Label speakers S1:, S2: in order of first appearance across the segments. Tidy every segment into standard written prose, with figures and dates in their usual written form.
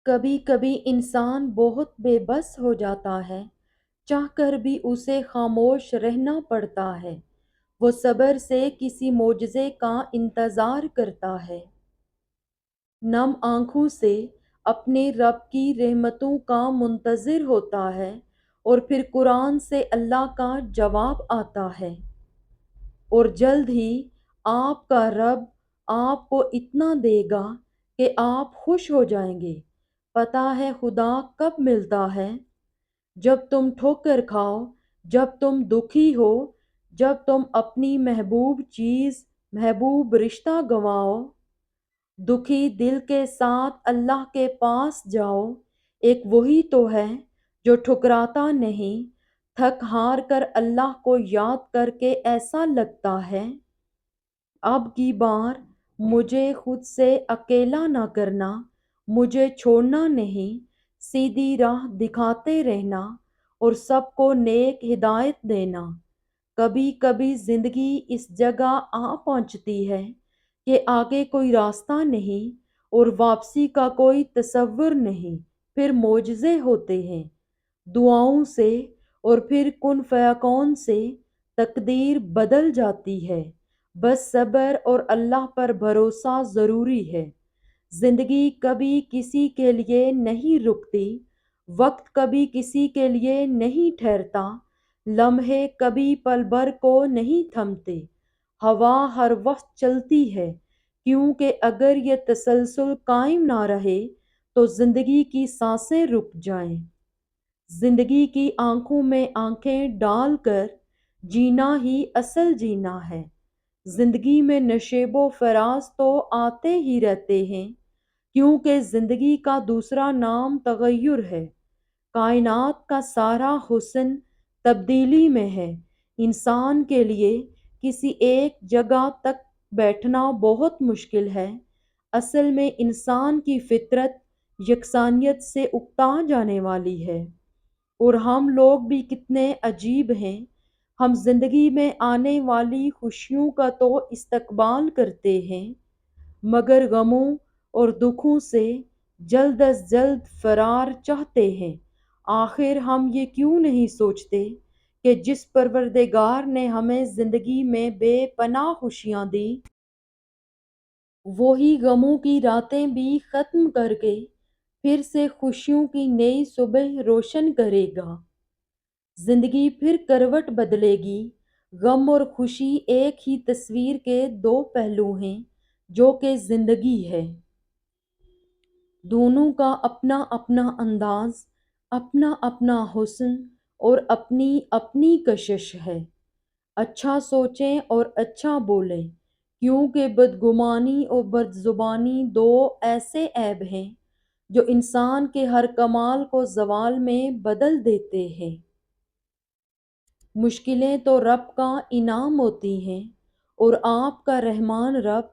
S1: کبھی کبھی انسان بہت بے بس ہو جاتا ہے، چاہ کر بھی اسے خاموش رہنا پڑتا ہے۔ وہ صبر سے کسی معجزے کا انتظار کرتا ہے، نم آنکھوں سے اپنے رب کی رحمتوں کا منتظر ہوتا ہے، اور پھر قرآن سے اللہ کا جواب آتا ہے، اور جلد ہی آپ کا رب آپ کو اتنا دے گا کہ آپ خوش ہو جائیں گے۔ پتہ ہے خدا کب ملتا ہے؟ جب تم ٹھوکر کھاؤ، جب تم دکھی ہو، جب تم اپنی محبوب چیز، محبوب رشتہ گنواؤ۔ دکھی دل کے ساتھ اللہ کے پاس جاؤ، ایک وہی تو ہے جو ٹھکراتا نہیں۔ تھک ہار کر اللہ کو یاد کر کے ایسا لگتا ہے، اب کی بار مجھے خود سے اکیلا نہ کرنا، مجھے چھوڑنا نہیں، سیدھی راہ دکھاتے رہنا، اور سب کو نیک ہدایت دینا۔ کبھی کبھی زندگی اس جگہ آ پہنچتی ہے کہ آگے کوئی راستہ نہیں اور واپسی کا کوئی تصور نہیں، پھر معجزے ہوتے ہیں، دعاؤں سے اور پھر کن فیکون سے تقدیر بدل جاتی ہے۔ بس صبر اور اللہ پر بھروسہ ضروری ہے۔ زندگی کبھی کسی کے لیے نہیں رکتی، وقت کبھی کسی کے لیے نہیں ٹھہرتا، لمحے کبھی پل بھر کو نہیں تھمتے۔ ہوا ہر وقت چلتی ہے، کیونکہ اگر یہ تسلسل قائم نہ رہے تو زندگی کی سانسیں رک جائیں۔ زندگی کی آنکھوں میں آنکھیں ڈال کر جینا ہی اصل جینا ہے۔ زندگی میں نشیب و فراز تو آتے ہی رہتے ہیں، کیونکہ زندگی کا دوسرا نام تغیر ہے۔ کائنات کا سارا حسن تبدیلی میں ہے۔ انسان کے لیے کسی ایک جگہ تک بیٹھنا بہت مشکل ہے۔ اصل میں انسان کی فطرت یکسانیت سے اکتا جانے والی ہے، اور ہم لوگ بھی کتنے عجیب ہیں۔ ہم زندگی میں آنے والی خوشیوں کا تو استقبال کرتے ہیں، مگر غموں اور دکھوں سے جلد از جلد فرار چاہتے ہیں۔ آخر ہم یہ کیوں نہیں سوچتے کہ جس پروردگار نے ہمیں زندگی میں بے پناہ خوشیاں دی، وہی غموں کی راتیں بھی ختم کر کے پھر سے خوشیوں کی نئی صبح روشن کرے گا۔ زندگی پھر کروٹ بدلے گی۔ غم اور خوشی ایک ہی تصویر کے دو پہلو ہیں، جو کہ زندگی ہے۔ دونوں کا اپنا اپنا انداز، اپنا اپنا حسن اور اپنی اپنی کشش ہے۔ اچھا سوچیں اور اچھا بولیں، کیونکہ بدگمانی اور بدزبانی دو ایسے عیب ہیں جو انسان کے ہر کمال کو زوال میں بدل دیتے ہیں۔ مشکلیں تو رب کا انعام ہوتی ہیں، اور آپ کا رحمان رب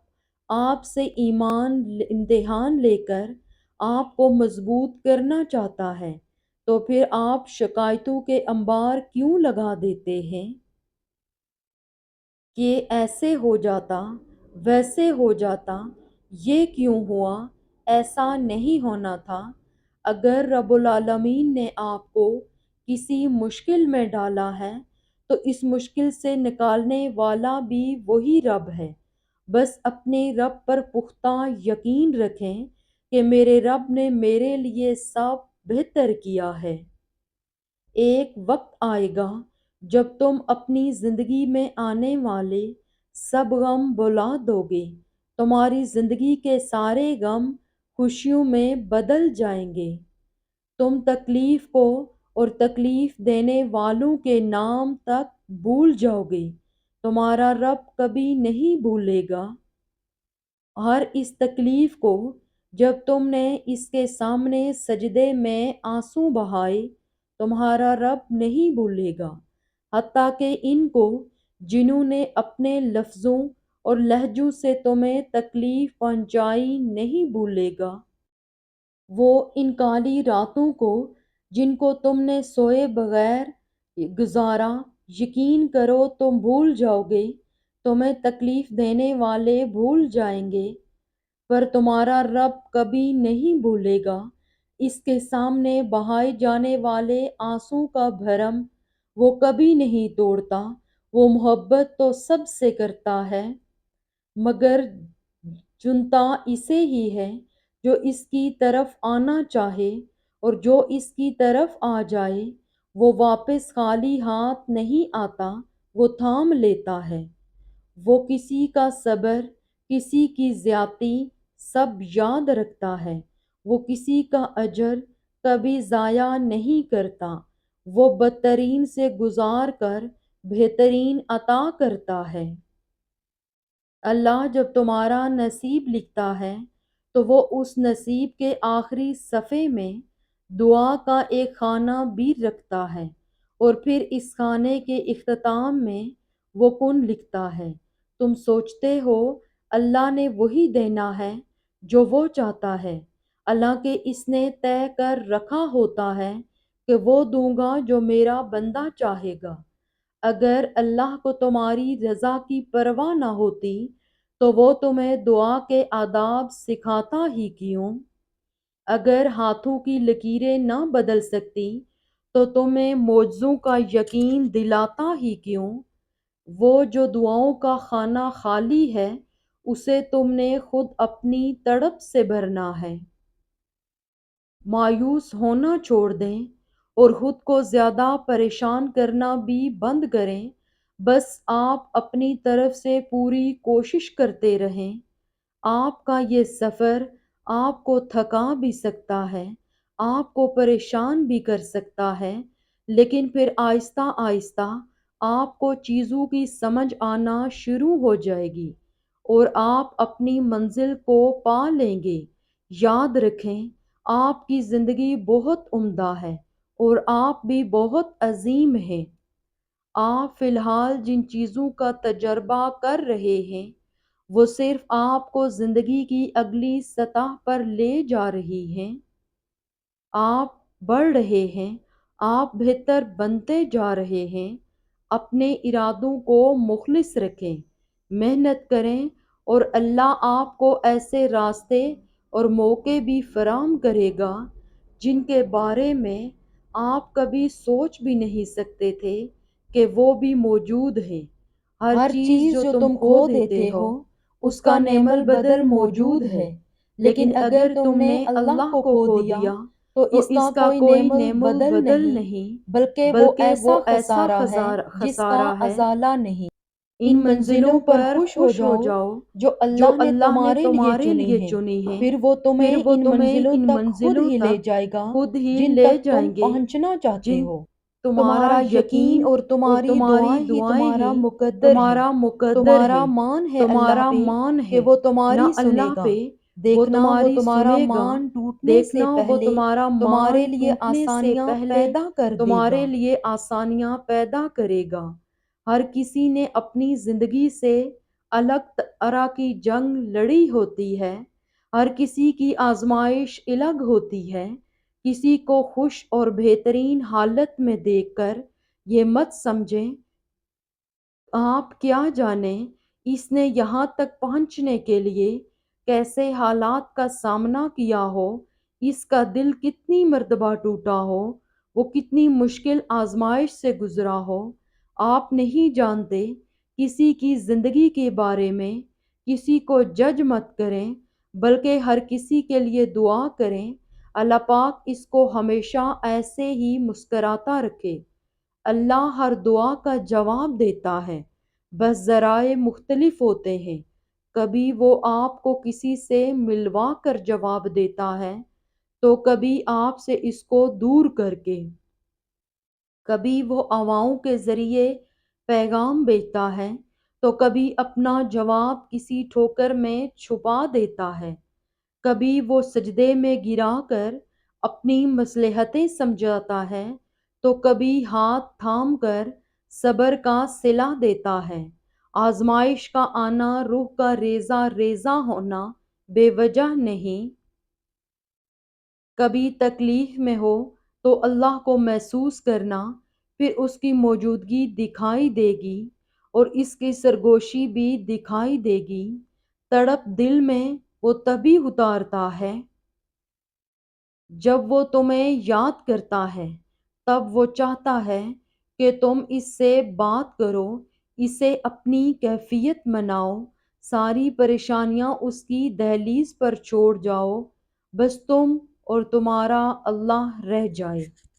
S1: آپ سے امتحان لے کر آپ کو مضبوط کرنا چاہتا ہے، تو پھر آپ شکایتوں کے انبار کیوں لگا دیتے ہیں کہ ایسے ہو جاتا، ویسے ہو جاتا، یہ کیوں ہوا، ایسا نہیں ہونا تھا۔ اگر رب العالمین نے آپ کو کسی مشکل میں ڈالا ہے تو اس مشکل سے نکالنے والا بھی وہی رب ہے۔ بس اپنے رب پر پختہ یقین رکھیں کہ میرے رب نے میرے لیے سب بہتر کیا ہے۔ ایک وقت آئے گا جب تم اپنی زندگی میں آنے والے سب غم بھلا دو گے، تمہاری زندگی کے سارے غم خوشیوں میں بدل جائیں گے۔ تم تکلیف کو اور تکلیف دینے والوں کے نام تک بھول جاؤ گے، تمہارا رب کبھی نہیں بھولے گا۔ ہر اس تکلیف کو جب تم نے اس کے سامنے سجدے میں آنسو بہائے، تمہارا رب نہیں بھولے گا۔ حتیٰ کہ ان کو جنہوں نے اپنے لفظوں اور لہجوں سے تمہیں تکلیف پہنچائی نہیں بھولے گا۔ وہ ان کالی راتوں کو جن کو تم نے سوئے بغیر گزارا، یقین کرو تم بھول جاؤ گے۔ تمہیں تکلیف دینے والے بھول جائیں گے، پر تمہارا رب کبھی نہیں بھولے گا، اس کے سامنے بہائے جانے والے آنسوں کا بھرم وہ کبھی نہیں توڑتا۔ وہ محبت تو سب سے کرتا ہے، مگر چنتا اسے ہی ہے جو اس کی طرف آنا چاہے، اور جو اس کی طرف آ جائے وہ واپس خالی ہاتھ نہیں آتا، وہ تھام لیتا ہے۔ وہ کسی کا صبر، کسی کی زیادتی سب یاد رکھتا ہے۔ وہ کسی کا اجر کبھی ضائع نہیں کرتا۔ وہ بدترین سے گزار کر بہترین عطا کرتا ہے۔ اللہ جب تمہارا نصیب لکھتا ہے تو وہ اس نصیب کے آخری صفحے میں دعا کا ایک خانہ بھی رکھتا ہے، اور پھر اس خانے کے اختتام میں وہ کن لکھتا ہے۔ تم سوچتے ہو اللہ نے وہی دینا ہے جو وہ چاہتا ہے، حالانکہ اس نے طے کر رکھا ہوتا ہے کہ وہ دوں گا جو میرا بندہ چاہے گا۔ اگر اللہ کو تمہاری رضا کی پرواہ نہ ہوتی تو وہ تمہیں دعا کے آداب سکھاتا ہی کیوں؟ اگر ہاتھوں کی لکیریں نہ بدل سکتی تو تمہیں معجزوں کا یقین دلاتا ہی کیوں؟ وہ جو دعاؤں کا خانہ خالی ہے اسے تم نے خود اپنی تڑپ سے بھرنا ہے۔ مایوس ہونا چھوڑ دیں اور خود کو زیادہ پریشان کرنا بھی بند کریں۔ بس آپ اپنی طرف سے پوری کوشش کرتے رہیں۔ آپ کا یہ سفر آپ کو تھکا بھی سکتا ہے، آپ کو پریشان بھی کر سکتا ہے، لیکن پھر آہستہ آہستہ آپ کو چیزوں کی سمجھ آنا شروع ہو جائے گی اور آپ اپنی منزل کو پا لیں گے۔ یاد رکھیں، آپ کی زندگی بہت عمدہ ہے اور آپ بھی بہت عظیم ہیں۔ آپ فی الحال جن چیزوں کا تجربہ کر رہے ہیں وہ صرف آپ کو زندگی کی اگلی سطح پر لے جا رہی ہیں۔ آپ بڑھ رہے ہیں، آپ بہتر بنتے جا رہے ہیں۔ اپنے ارادوں کو مخلص رکھیں، محنت کریں، اور اللہ آپ کو ایسے راستے اور موقع بھی فراہم کرے گا جن کے بارے میں آپ کبھی سوچ بھی نہیں سکتے تھے کہ وہ بھی موجود ہیں۔ ہر چیز جو تم کھو دیتے ہو اس کا نعم البدل موجود ہے، لیکن اگر تم نے اللہ کو کھو دیا تو اس کا کوئی نعم البدل نہیں، بلکہ وہ ایسا خسارہ ہے۔ ان منزلوں پر خوش ہو جاؤ جو اللہ نے تمہارے لیے چنی ہیں، پھر وہ تمہیں ان منزلوں تک خود ہی لے جائیں گے جن تمہارا یقین اور تمہاری دعائیں ہی تمہارا مقدر ہے۔ تمہارا مان ہے نہ اللہ پہ، وہ تمہاری سنے گا۔ دیکھنا وہ تمہارا مان ٹوٹنے سے پہلے تمہارے لیے آسانیاں پیدا کرے گا۔ ہر کسی نے اپنی زندگی سے الگ طرح کی جنگ لڑی ہوتی ہے، ہر کسی کی آزمائش الگ ہوتی ہے۔ کسی کو خوش اور بہترین حالت میں دیکھ کر یہ مت سمجھیں آپ کیا جانیں اس نے یہاں تک پہنچنے کے لیے کیسے حالات کا سامنا کیا ہو، اس کا دل کتنی مرتبہ ٹوٹا ہو، وہ کتنی مشکل آزمائش سے گزرا ہو۔ آپ نہیں جانتے۔ کسی کی زندگی کے بارے میں کسی کو جج مت کریں، بلکہ ہر کسی کے لیے دعا کریں اللہ پاک اس کو ہمیشہ ایسے ہی مسکراتا رکھے۔ اللہ ہر دعا کا جواب دیتا ہے، بس ذرائع مختلف ہوتے ہیں۔ کبھی وہ آپ کو کسی سے ملوا کر جواب دیتا ہے تو کبھی آپ سے اس کو دور کر کے۔ کبھی وہ ہواؤں کے ذریعے پیغام بھیجتا ہے تو کبھی اپنا جواب کسی ٹھوکر میں چھپا دیتا ہے۔ کبھی وہ سجدے میں گرا کر اپنی مصلحتیں سمجھاتا ہے تو کبھی ہاتھ تھام کر صبر کا صلہ دیتا ہے۔ آزمائش کا آنا، روح کا ریزہ ریزہ ہونا بے وجہ نہیں۔ کبھی تکلیف میں ہو تو اللہ کو محسوس کرنا، پھر اس کی موجودگی دکھائی دے گی اور اس کی سرگوشی بھی دکھائی دے گی۔ تڑپ دل میں وہ تبھی اتارتا ہے جب وہ تمہیں یاد کرتا ہے تب وہ چاہتا ہے کہ تم اس سے بات کرو، اسے اپنی کیفیت مناؤ، ساری پریشانیاں اس کی دہلیز پر چھوڑ جاؤ، بس تم اور تمہارا اللہ رہ جائے۔